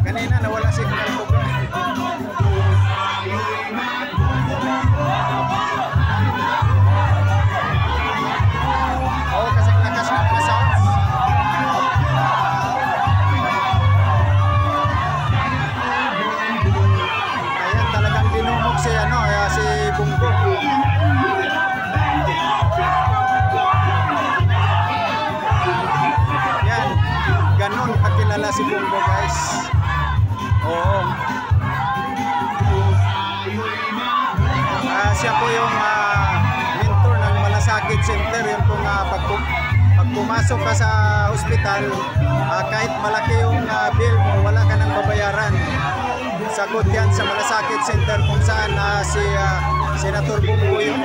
Kanina nawala si Kumbo. Oo, kasi nakasnak na sounds. Ayan, talagang dinumog si si Kumbo. Yan, ganun kakilala si Kumbo, guys. Oo. Siya po yung mentor ng Malasakit Center. Yung pong pag pumasok ka sa ospital, kahit malaki yung bill mo, wala ka nang babayaran. Sagot yan sa Malasakit Center kung saan si Senator Bongo yung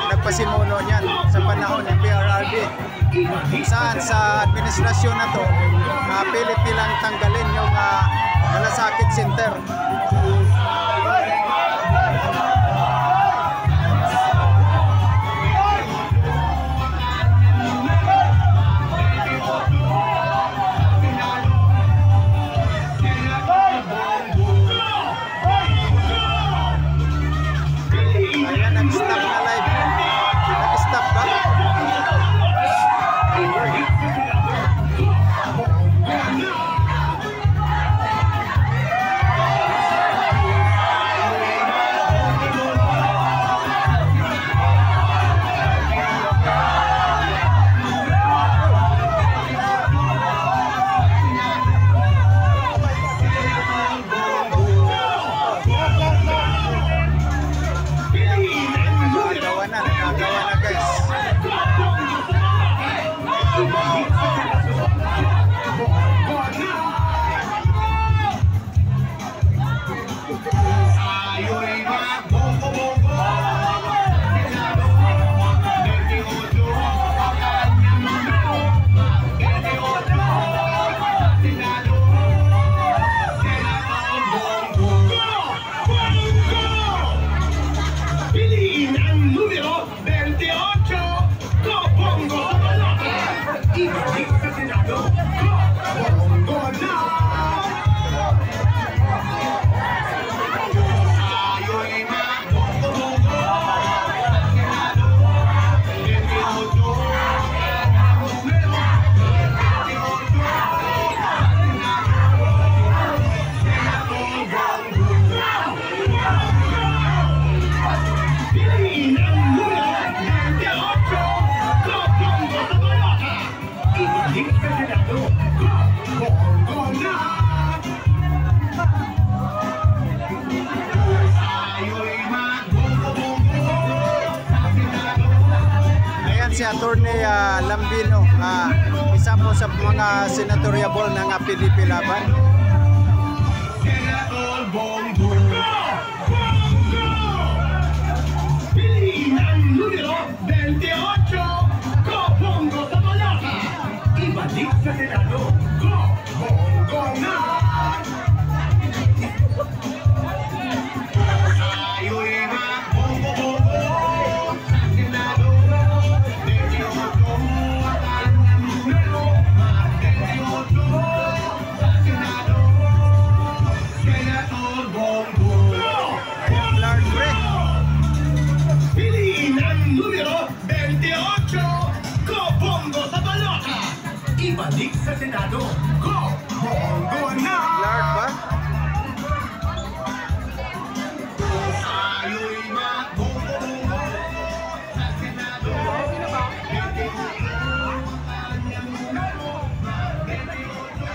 nagpasimuno niyan sa panahon ng PRRD. Kung saan sa administrasyon na to, pilit nilang tanggalin yung Malasakit Center. Ayan, nag-stop na live. Nag-stop ba? Nagagawa na guys. Si Attorney Lambino, isa po sa mga senatoriable ng PDP laban. Piliin ang numero 28, Go Bongo sa Malata. Ibalik sa Senado, Go Bongo na! Ibalik sa Senado, Go Bongo na! Lard ba? Ayo'y magbubungo sa Senado.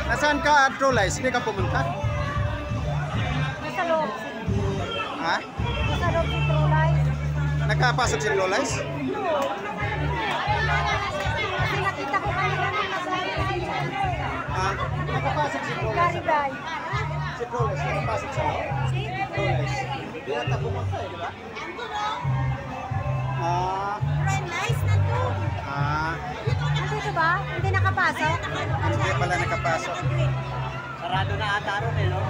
Nasaan ka, Trollies? Hindi ka pumunta? Nasa loob. Ha? Nasa loob si Trollies. Nagkapasok si Trollies? Kasi nakita ko kanina nung nasa Ha? Nakapasok si Trollies? Gariday. Si Trollies, nakapasok sa loob? Trollies. Hindi ata pumunta di ba? Nice na to. Nandito ba? Hindi nakapasok? Hindi pala nakapasok. Sarado na ata ron no?